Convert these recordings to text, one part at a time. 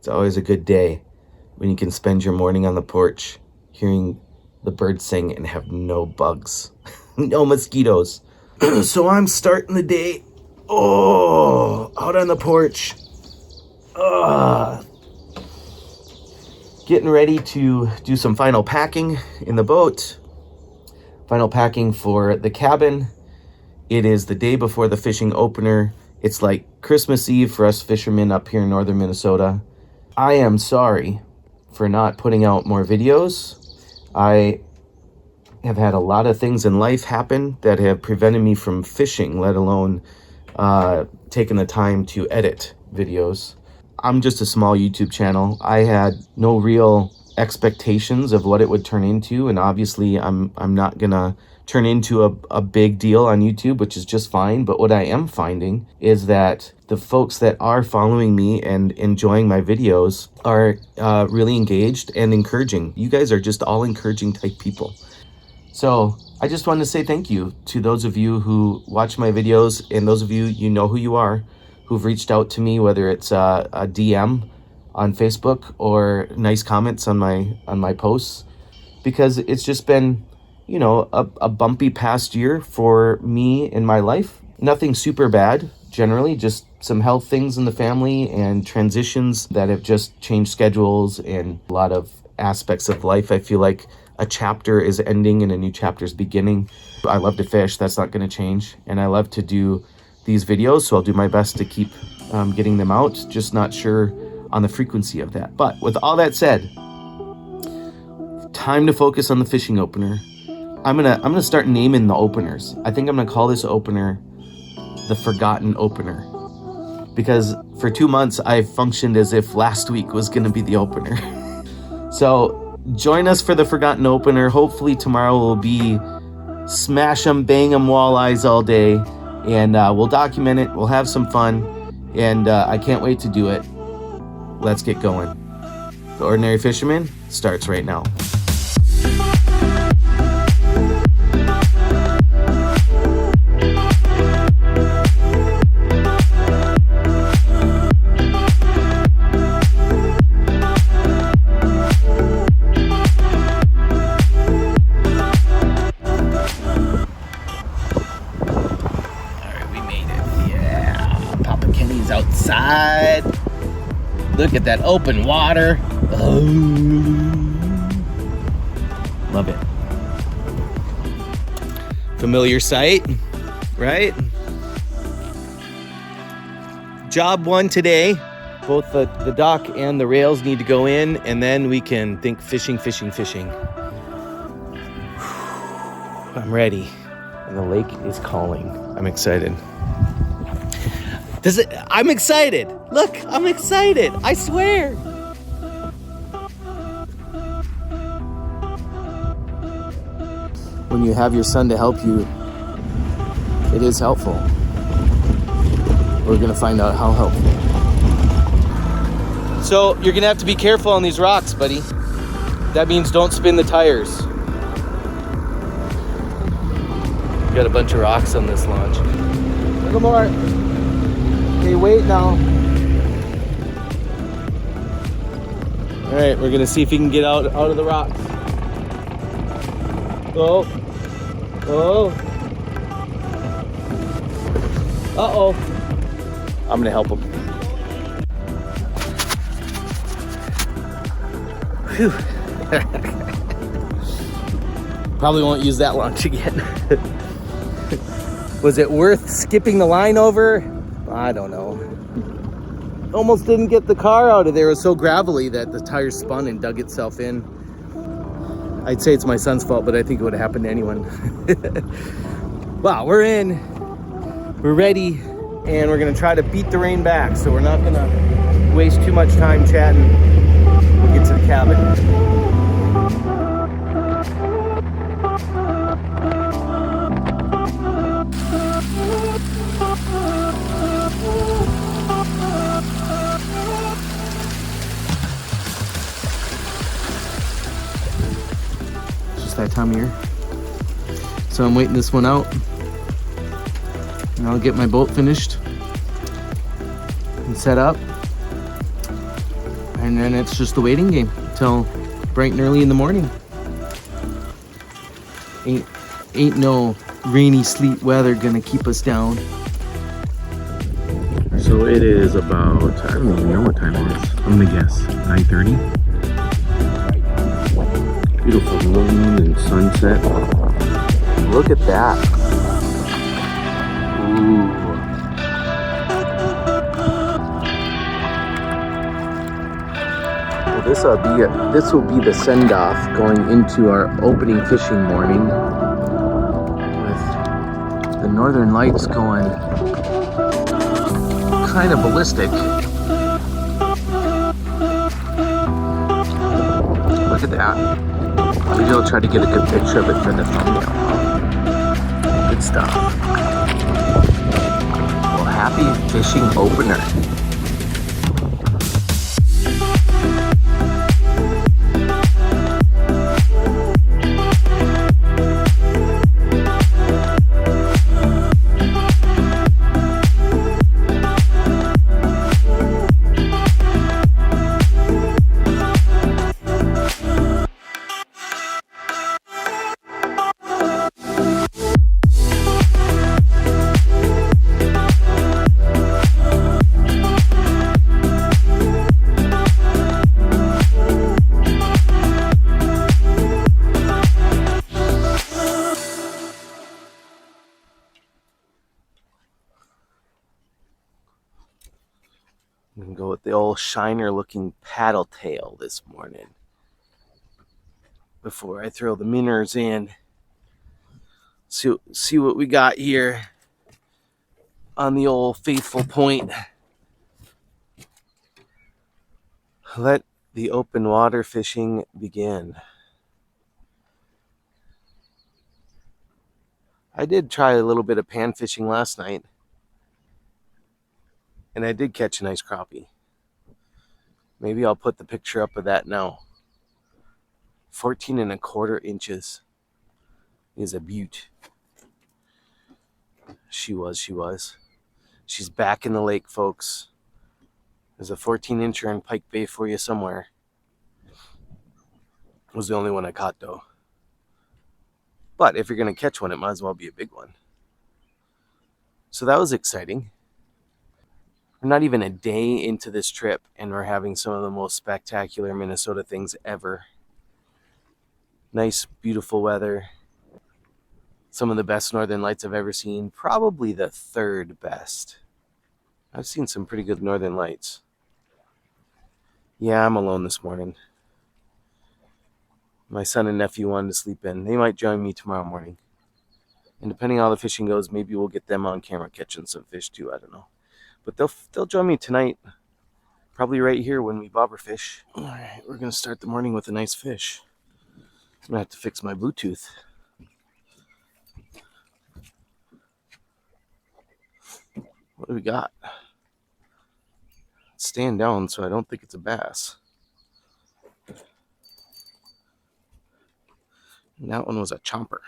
It's always a good day when you can spend your morning on the porch hearing the birds sing and have no bugs, no mosquitoes. So I'm starting the day, out on the porch, getting ready to do some final packing in the boat, final packing for the cabin. It is the day before the fishing opener. It's like Christmas Eve for us fishermen up here in northern Minnesota. I am sorry for not putting out more videos. I have had a lot of things in life happen that have prevented me from fishing, let alone taking the time to edit videos. I'm just a small YouTube channel. I had no real expectations of what it would turn into, and obviously I'm not gonna turn into a big deal on YouTube, which is just fine. But what I am finding is that the folks that are following me and enjoying my videos are really engaged and encouraging. You guys are just all encouraging type people. So I just wanted to say thank you to those of you who watch my videos, and those of you, you know who you are, who've reached out to me, whether it's a DM on Facebook or nice comments on my posts, because it's just been, you know, a bumpy past year for me in my life. Nothing super bad, generally, just some health things in the family and transitions that have just changed schedules and a lot of aspects of life. I feel like a chapter is ending and a new chapter is beginning. I love to fish, that's not going to change. And I love to do these videos, so I'll do my best to keep getting them out, just not sure on the frequency of that. But with all that said, time to focus on the fishing opener. I'm gonna start naming the openers. I think I'm gonna call this opener the Forgotten Opener, because for 2 months I functioned as if last week was gonna be the opener. So join us for the Forgotten Opener. Hopefully tomorrow will be smash 'em, bang 'em walleyes all day, and we'll document it. We'll have some fun, and I can't wait to do it. Let's get going. The Ordinary Fisherman starts right now. Outside. Look at that open water. Oh, love it. Familiar sight, right? Job one today. Both the dock and the rails need to go in, and then we can think fishing. I'm ready, and the lake is calling. I'm excited. I'm excited. Look, I'm excited. I swear. When you have your son to help you, it is helpful. We're going to find out how helpful. So you're going to have to be careful on these rocks, buddy. That means don't spin the tires. Got a bunch of rocks on this launch. A little more. Okay, wait now. All right, we're gonna see if he can get out of the rocks. Oh. Uh-oh. I'm gonna help him. Whew. Probably won't use that launch again. Was it worth skipping the line over? I don't know. Almost didn't get the car out of there. It was so gravelly that the tire spun and dug itself in. I'd say it's my son's fault, but I think it would have happened to anyone. Wow, we're in. We're ready, and we're gonna try to beat the rain back, so we're not gonna waste too much time chatting. We'll get to the cabin. That time of year. So I'm waiting this one out, and I'll get my boat finished and set up, And then it's just the waiting game till bright and early in the morning. Ain't no rainy sleet weather gonna keep us down. So it is about, I don't even know what time it is. I'm gonna guess 9:30. Beautiful moon and sunset. Look at that. Ooh. Well, this will be the send-off going into our opening fishing morning with the northern lights going kind of ballistic. Look at that. Maybe I'll try to get a good picture of it for the thumbnail. Good stuff. Well, happy fishing opener. I'm gonna go with the old shiner looking paddle tail this morning before I throw the minnows in. See what we got here on the old faithful point. Let the open water fishing begin. I did try a little bit of pan fishing last night, and I did catch a nice crappie. Maybe I'll put the picture up of that now. 14 1/4 inches is a beaut. She was. She's back in the lake, folks. There's a 14-incher in Pike Bay for you somewhere. It was the only one I caught, though. But if you're going to catch one, it might as well be a big one. So that was exciting. We're not even a day into this trip, and we're having some of the most spectacular Minnesota things ever. Nice, beautiful weather. Some of the best northern lights I've ever seen. Probably the third best. I've seen some pretty good northern lights. Yeah, I'm alone this morning. My son and nephew wanted to sleep in. They might join me tomorrow morning. And depending on how the fishing goes, maybe we'll get them on camera catching some fish too. I don't know. But they'll join me tonight. Probably right here when we bobber fish. All right, we're going to start the morning with a nice fish. I'm going to have to fix my Bluetooth. What do we got? It's staying down, so I don't think it's a bass. And that one was a chomper.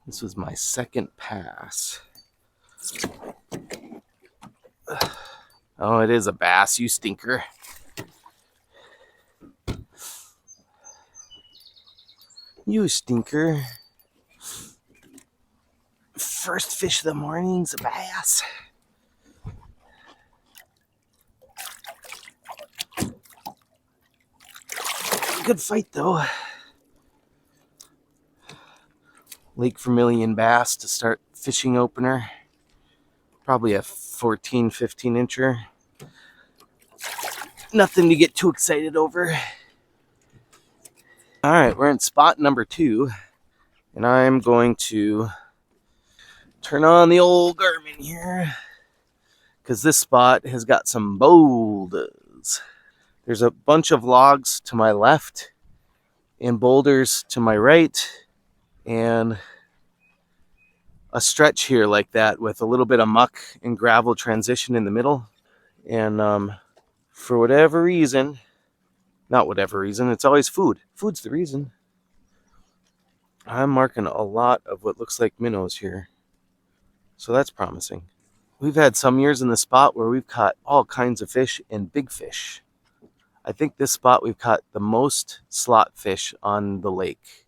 This was my second pass. Oh, it is a bass, you stinker. You stinker. First fish of the morning's a bass. Good fight, though. Lake Vermilion bass to start fishing opener. Probably a 14, 15-incher. Nothing to get too excited over. All right, we're in spot number 2. And I'm going to turn on the old Garmin here, because this spot has got some boulders. There's a bunch of logs to my left and boulders to my right, and a stretch here like that with a little bit of muck and gravel transition in the middle. And for whatever reason, not whatever reason, it's always food. Food's the reason. I'm marking a lot of what looks like minnows here. So that's promising. We've had some years in the spot where we've caught all kinds of fish and big fish. I think this spot we've caught the most slot fish on the lake.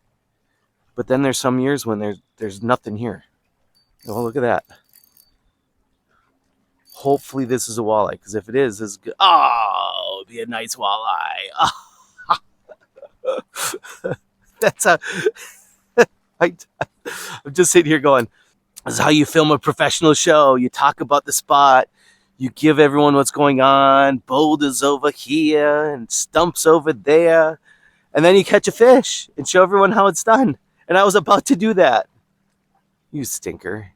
But then there's some years when there's nothing here. Oh, look at that. Hopefully this is a walleye, because if it is, this is good. Oh, it'd be a nice walleye. Oh. That's a... I'm just sitting here going, this is how you film a professional show. You talk about the spot. You give everyone what's going on. Boulders over here and stumps over there. And then you catch a fish and show everyone how it's done. And I was about to do that. You stinker.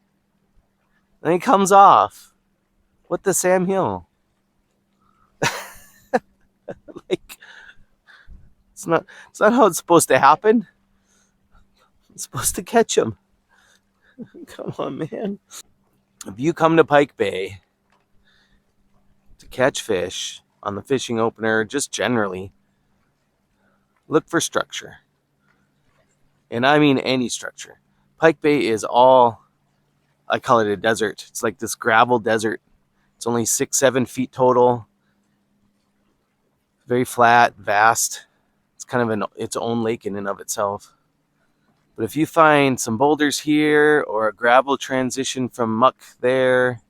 And he comes off. What the Sam Hill? Like, it's not how it's supposed to happen. It's supposed to catch him. Come on, man. If you come to Pike Bay to catch fish on the fishing opener, just generally, look for structure. And I mean any structure. Pike Bay is all, I call it a desert. It's like this gravel desert. It's only 6-7 feet total. Very flat, vast. It's kind of its own lake in and of itself. But if you find some boulders here, or a gravel transition from muck there,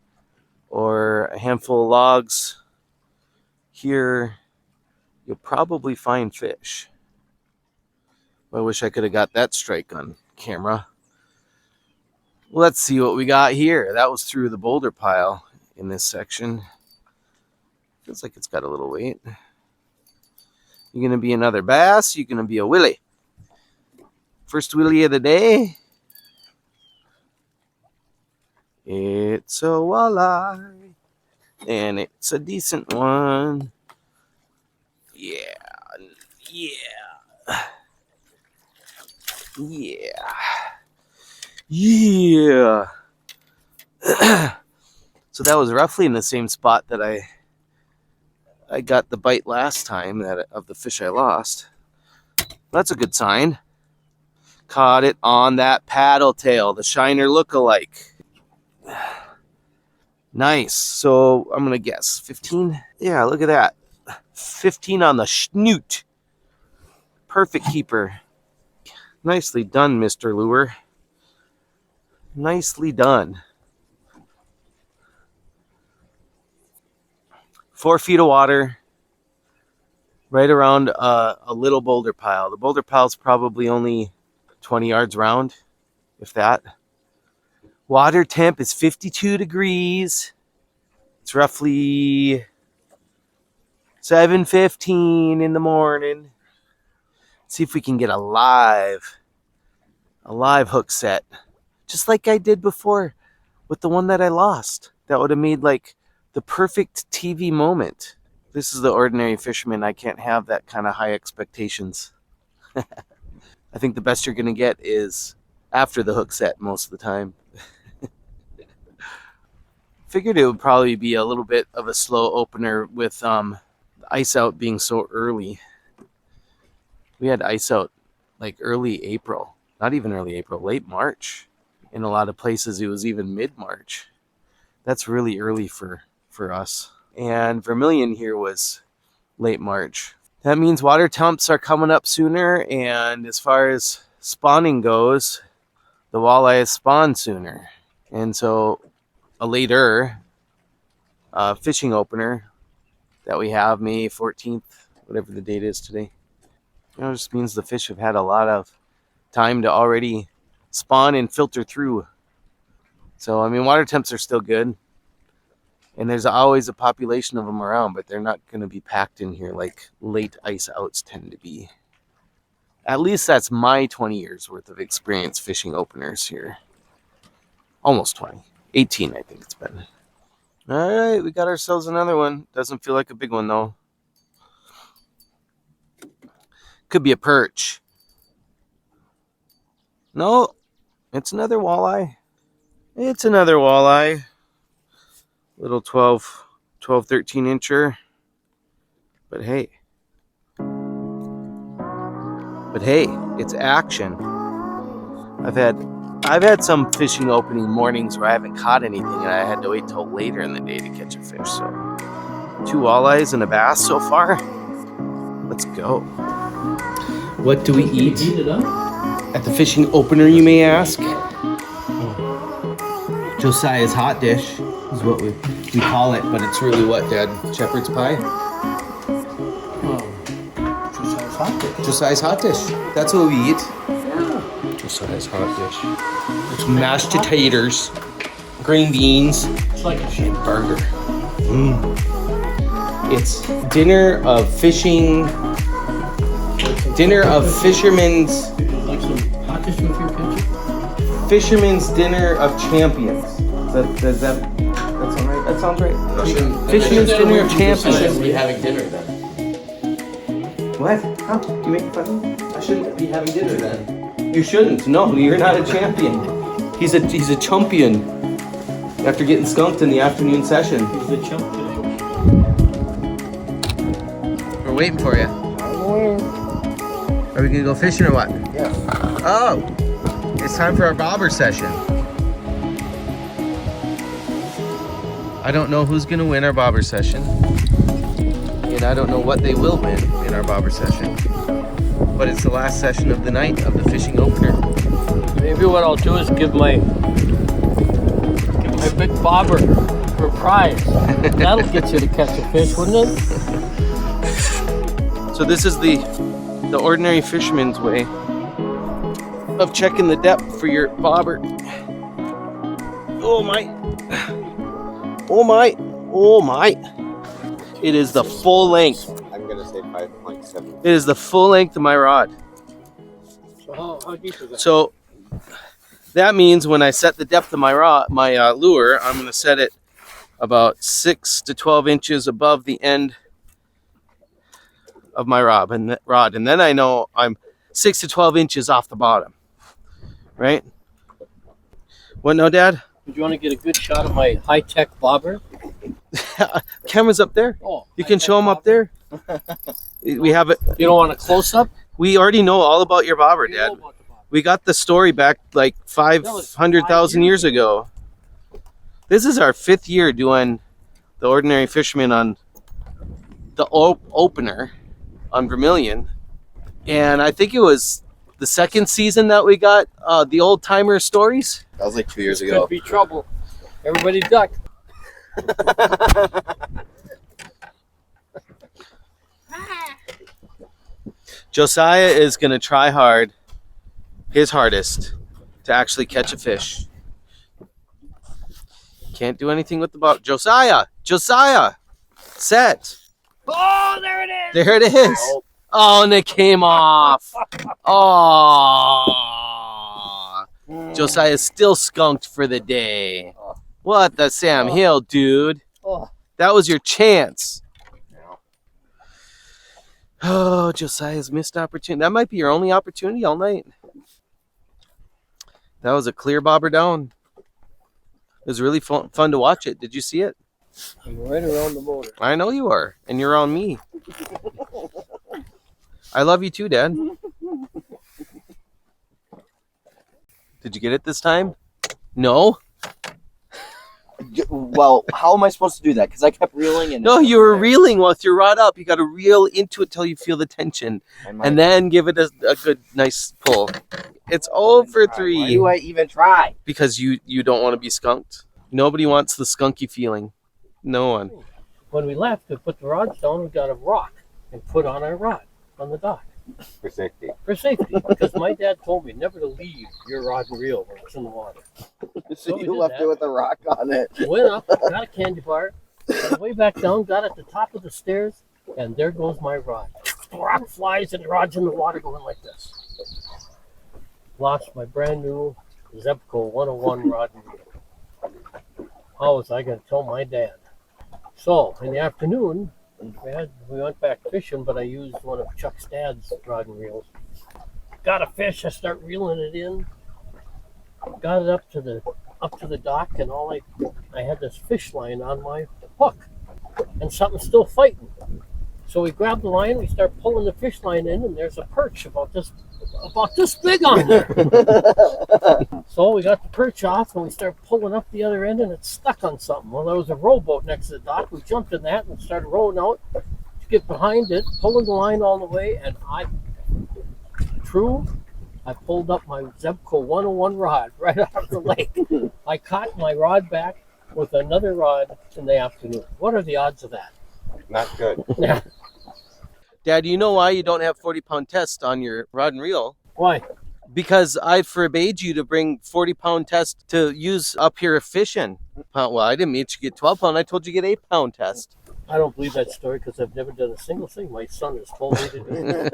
or a handful of logs here, you'll probably find fish. I wish I could have got that strike on camera. Let's see what we got here. That was through the boulder pile in this section. Feels like it's got a little weight. You gonna be another bass? You gonna be a willy? First willy of the day. It's a walleye, and it's a decent one. Yeah. So that was roughly in the same spot that I got the bite last time of the fish I lost. That's a good sign. Caught it on that paddle tail, the shiner lookalike. Nice. So I'm gonna guess 15. Yeah, look at that. 15 on the snoot. Perfect keeper. Nicely done, Mr. Lure. Nicely done. 4 feet of water, right around a little boulder pile. The boulder pile's probably only 20 yards round, if that. Water temp is 52 degrees. It's roughly 7:15 in the morning. Let's see if we can get a live hook set, just like I did before with the one that I lost. That would have made like the perfect TV moment. This is the ordinary fisherman. I can't have that kind of high expectations. I think the best you're going to get is after the hook set most of the time. Figured it would probably be a little bit of a slow opener with the ice out being so early. We had ice out like early April. Not even early April, late March. In a lot of places it was even mid-March. That's really early for us. And Vermilion here was late March. That means water temps are coming up sooner, and as far as spawning goes, the walleye spawn sooner. And so a later fishing opener that we have, May 14th, whatever the date is today, just means the fish have had a lot of time to already spawn and filter through. So, I mean, water temps are still good. And there's always a population of them around, but they're not going to be packed in here like late ice outs tend to be. At least that's my 20 years worth of experience fishing openers here. Almost 20. 18, I think it's been. All right, we got ourselves another one. Doesn't feel like a big one, though. Could be a perch. No, it's another walleye. It's another walleye. Little 12, 13 incher. But hey, it's action. I've had I've had some fishing opening mornings where I haven't caught anything and I had to wait till later in the day to catch a fish. So 2 walleyes and a bass so far. Let's go. What do we eat at the fishing opener, you may ask? Josiah's hot dish is what we call it, but it's really what, Dad? Shepherd's pie? Josiah's hot dish. Josiah's hot dish. That's what we eat. Josiah's hot dish. It's mashed potatoes, green beans, It's like a shit burger. It's dinner of fishing. Dinner of fishermen's. Like some hot dish with your ketchup? Fisherman's Dinner of Champions. That sound right? That sounds right. Fisherman's Dinner of I Champions. shouldn't be having dinner then. What? How? You make fun of me? I shouldn't be having dinner then. You shouldn't. No, you're not a champion. He's a champion. After getting skunked in the afternoon session. He's the chump today. We're waiting for you. Are we gonna go fishing or what? Yeah. Oh, it's time for our bobber session. I don't know who's gonna win our bobber session, and I don't know what they will win in our bobber session. But it's the last session of the night of the fishing opener. Maybe what I'll do is give my big bobber for a prize. That'll get you to catch a fish, wouldn't it? So this is the ordinary fisherman's way of checking the depth for your bobber. Oh my. Oh my. Oh my. It is the full length. I'm gonna say 5.7. It is the full length of my rod. So how deep is that? So that means when I set the depth of my lure, I'm going to set it about 6 to 12 inches above the end of my rod, and then I know I'm 6 to 12 inches off the bottom. Right? What now, Dad? Would you want to get a good shot of my high-tech bobber? Camera's up there. Oh, You can show them up there. We have it. You don't want a close-up? We already know all about your bobber, You Dad. know about the bobber. We got the story back like 500,000 years ago. This is our 5th year doing the ordinary fisherman on the opener on Vermilion, and I think it was the 2nd season that we got the old timer stories. That was like 2 years Could ago. be trouble. Everybody duck. Josiah is gonna try his hardest to actually catch a fish. Can't do anything with the boat. Josiah, set. Oh, there it is! There it is. Oh, and it came off. Oh. Josiah's still skunked for the day. What the Sam Hill, dude? Oh. That was your chance. Oh, Josiah's missed opportunity. That might be your only opportunity all night. That was a clear bobber down. It was really fun to watch it. Did you see it? I'm right around the motor. I know you are, and you're on me. I love you too, Dad. Did you get it this time? No? Well, how am I supposed to do that? Because I kept reeling and No, you were reeling with your rod up. You got to reel into it till you feel the tension, and then give it a good, nice pull. It's over 3. Why do I even try? Because you don't want to be skunked. Nobody wants the skunky feeling. No one. When we left to put the rods down, we got a rock and put on our rod on the dock. For safety. For safety, because my dad told me never to leave your rod and reel when it's in the water. So we you did left that. it with a rock on it. Went up, got a candy bar, got way back down, got at the top of the stairs, and there goes my rod. The rock flies and the rod's in the water going like this. Lost my brand new Zebco 101 rod and reel. How was I going to tell my dad? So, in the afternoon, we went back fishing, but I used one of Chuck's dad's rod and reels. Got a fish, I start reeling it in. Got it up to the dock, and I had this fish line on my hook, and something's still fighting. So we grab the line, we start pulling the fish line in, and there's a perch about this about this big on there. So we got the perch off and we started pulling up the other end and it's stuck on something. Well, there was a rowboat next to the dock. We jumped in that and started rowing out to get behind it, pulling the line all the way, and I pulled up my Zebco 101 rod right out of the lake. I caught my rod back with another rod in the afternoon. What are the odds of that? Not good. Yeah. Dad, you know why you don't have 40-pound test on your rod and reel? Why? Because I forbade you to bring 40-pound test to use up here fishing. Well, I didn't mean you get 12-pound. I told you get 8-pound test. I don't believe that story because I've never done a single thing my son has told me to do.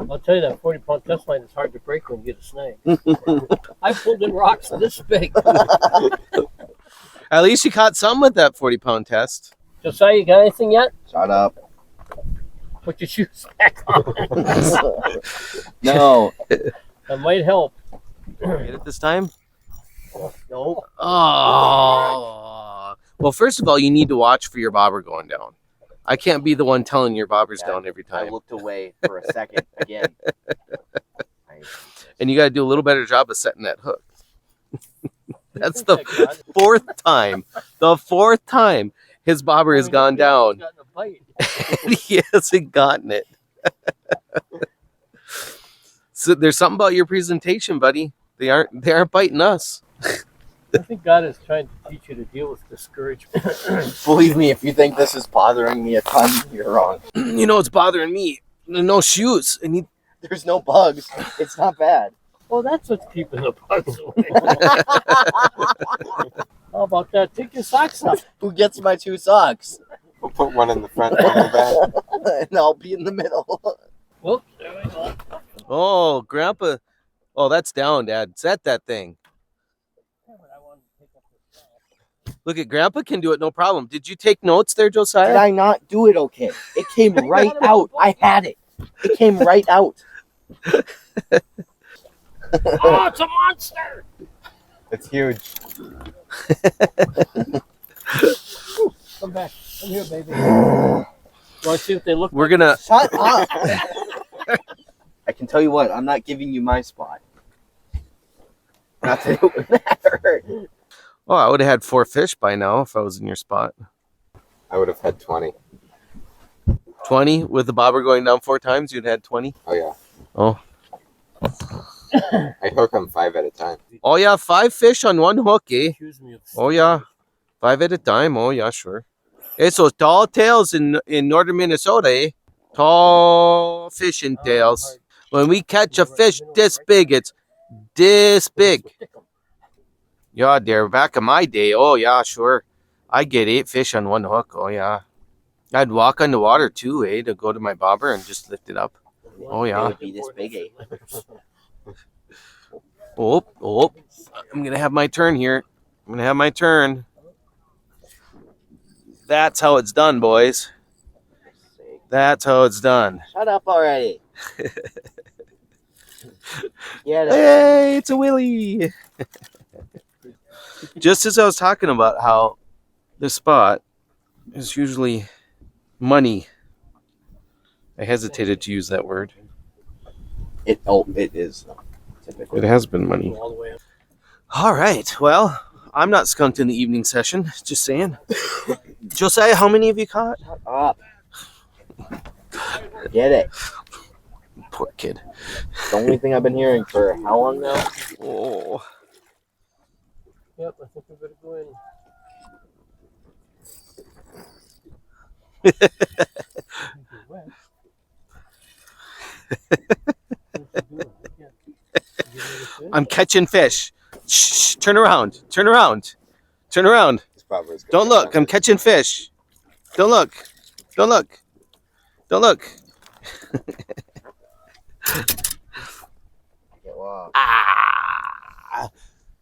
I'll tell you that 40-pound test line is hard to break when you get a snag. I pulled in rocks this big. At least you caught some with that 40-pound test. Josiah, you got anything yet? Shut up. Put your shoes back on. No. That might help. Get it this time? No. Oh. Well, first of all, you need to watch for your bobber going down. I can't be the one telling your bobber's down every time. I looked away for a second again. And you got to do a little better job of setting that hook. That's the I got it. fourth time. The fourth time his bobber has gone down. He's gotten a bite. He hasn't gotten it. So there's something about your presentation, buddy. They aren't biting us. I think God is trying to teach you to deal with discouragement. Believe me, if you think this is bothering me a ton, you're wrong. You know what's bothering me? No shoes. And There's no bugs. It's not bad. Well, that's what's keeping the bugs away. How about that? Take your socks off. Who gets my 2 socks? We'll put one in the front, one in the back. And I'll be in the middle. Whoops, there we go. oh, Grandpa. Oh, that's down, Dad. Set that thing. Look at Grandpa can do it, no problem. Did you take notes there, Josiah? Did I not do it okay? It came right out. I had it. It came right out. Oh, it's a monster! It's huge. Come back. Come here, baby. Want to see what they look We're like? gonna. Shut up. I can tell you what, I'm not giving you my spot. Not that it would matter. Oh, I would have had 4 fish by now if I was in your spot. I would have had 20. 20 with the bobber going down 4 times. You'd had 20. Oh, yeah. Oh. I hook them 5 at a time. Oh yeah, 5 fish on 1 hook, eh? Accuse me of Oh yeah, 5 at a time. Oh yeah, sure. It's those tall tails in northern Minnesota, eh? Tall fishing tails. When we catch a fish this big, it's this big. Yeah, dear. Back in my day, oh yeah, sure. I get 8 fish on 1 hook. Oh yeah. I'd walk on the water too, eh? To go to my bobber and just lift it up. Oh It yeah. would be this big, eh? Oh. I'm gonna have my turn here. I'm gonna have my turn. That's how it's done, boys. That's how it's done. Shut up already. Get it. Hey, it's a willy. Just as I was talking about how this spot is usually money. I hesitated to use that word. It is. Typically. It has been money. all the way up. All right. Well, I'm not skunked in the evening session. Just saying. Josiah, how many have you caught? Shut up. Get it. Poor kid. The only thing I've been hearing for how long now? Oh. Yep, I think we better go in. I'm catching fish. Shh, turn around. Turn around. Turn around. This bobber is good. Don't look. I'm catching fish. Don't look. Don't look. Don't look. Wow. Ah.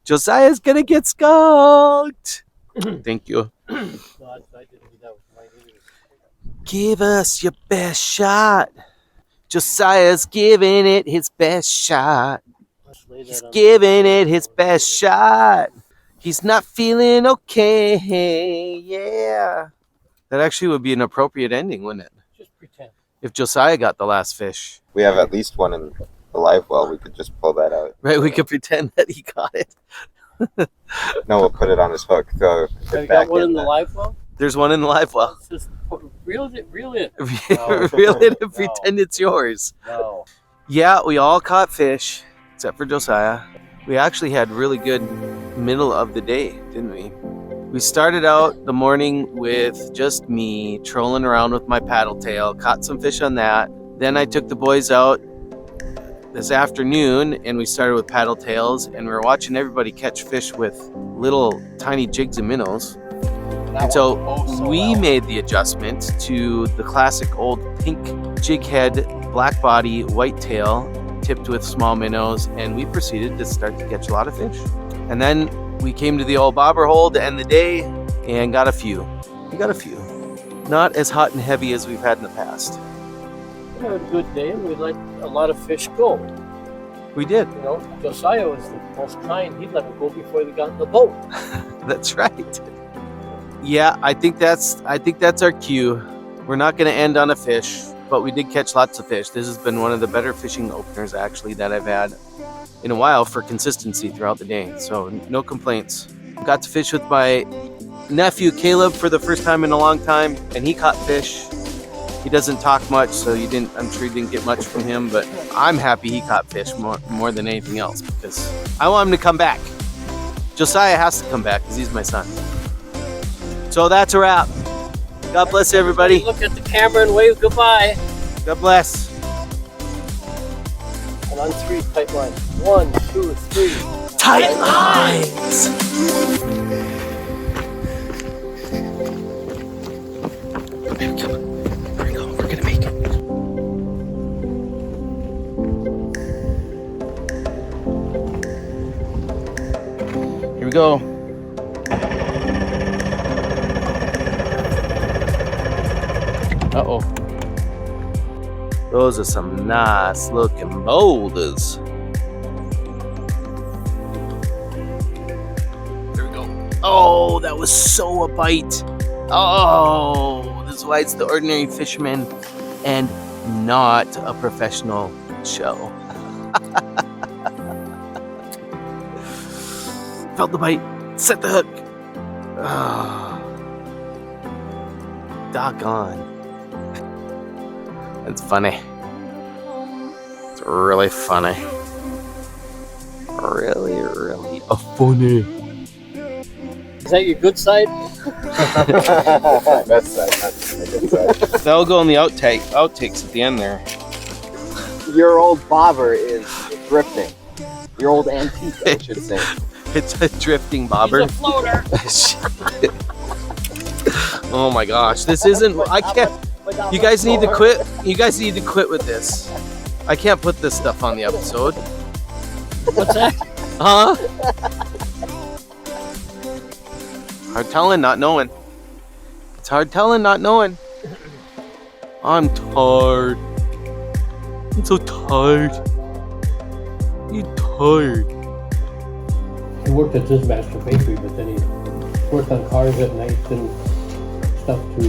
Josiah's gonna get skunked. Thank you. No, I didn't do that with my ears. Give us your best shot. Josiah's giving it his best shot. Let's lay that He's on giving it his best shot. He's not feeling okay. Yeah. That actually would be an appropriate ending, wouldn't it? Just pretend. If Josiah got the last fish. We have at least one in the live well, we could just pull that out. Right, we could pretend that he got it. No, we'll put it on his hook. Throw Have it you back got one in in the live well? There's one in the live well. Let's just reel it. Reel it and pretend it's yours. No. Yeah, we all caught fish, except for Josiah. We actually had really good middle of the day, didn't we? We started out the morning with just me trolling around with my paddle tail, caught some fish on that. Then I took the boys out this afternoon and we started with paddle tails, and we were watching everybody catch fish with little tiny jigs and minnows. And so we made the adjustment to the classic old pink jig head, black body, white tail, tipped with small minnows, and we proceeded to start to catch a lot of fish. And then we came to the old bobber hole to end the day and got a few. We got a few. Not as hot and heavy as we've had in the past. We had a good day, and we let a lot of fish go. We did. You know, Josiah was the most kind. He'd let them go before they got in the boat. That's right. Yeah, I think that's our cue. We're not going to end on a fish, but we did catch lots of fish. This has been one of the better fishing openers actually that I've had in a while for consistency throughout the day. So no complaints. Got to fish with my nephew Caleb for the first time in a long time, and he caught fish. He doesn't talk much, so I'm sure you didn't get much from him, but I'm happy he caught fish more than anything else because I want him to come back. Josiah has to come back because he's my son. So that's a wrap. God bless everybody. Look at the camera and wave goodbye. God bless. And on 3, tight line. 1, 2, 3. Tight lines. Baby, come on. Here we go. We're gonna make it. Here we go. Uh-oh. Those are some nice looking boulders. There we go. Oh, that was so a bite. Oh, this is why it's the ordinary fisherman and not a professional show. Felt the bite. Set the hook. Oh. Doggone. It's funny. It's really funny. Really, really funny. Is that your good side? Best side, that's my good side. That'll go in the outtakes at the end there. Your old bobber is drifting. Your old antique, I should say. It's a drifting bobber. He's a floater. Oh my gosh, this isn't. I can't. You guys need to quit. You guys need to quit with this. I can't put this stuff on the episode. What's that? Huh? Hard telling, not knowing. It's hard telling, not knowing. I'm tired. I'm so tired. You tired? He worked at his master bakery, but then he worked on cars at night and stuff to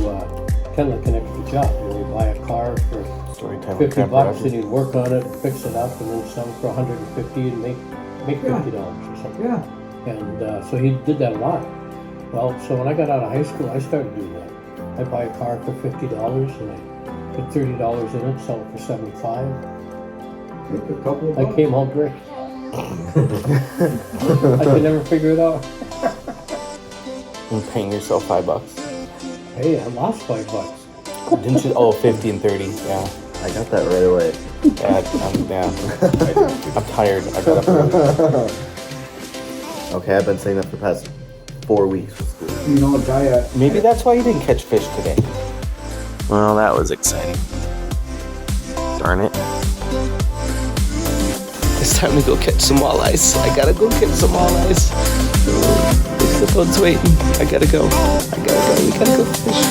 kind of like an extra job. You know, you buy a car for $50 and he'd work on it, fix it up, and then sell it for $150 and make $50 or something. Yeah. And so he did that a lot. Well, so when I got out of high school, I started doing that. I'd buy a car for $50 and I put $30 in it, sell it for $75. Make a couple of I bucks. came home rich. I could never figure it out. And paying yourself $5. Hey, I lost $5. Didn't you? Oh, 50 and 30. Yeah. I got that right away. I'm tired. I got up early. Okay, I've been saying that for the past 4 weeks for school. You know, a guy at Maybe that's why you didn't catch fish today. Well, that was exciting. Darn it. It's time to go catch some walleyes. I gotta go catch some walleyes. The boat's waiting. I gotta go. We gotta go fish.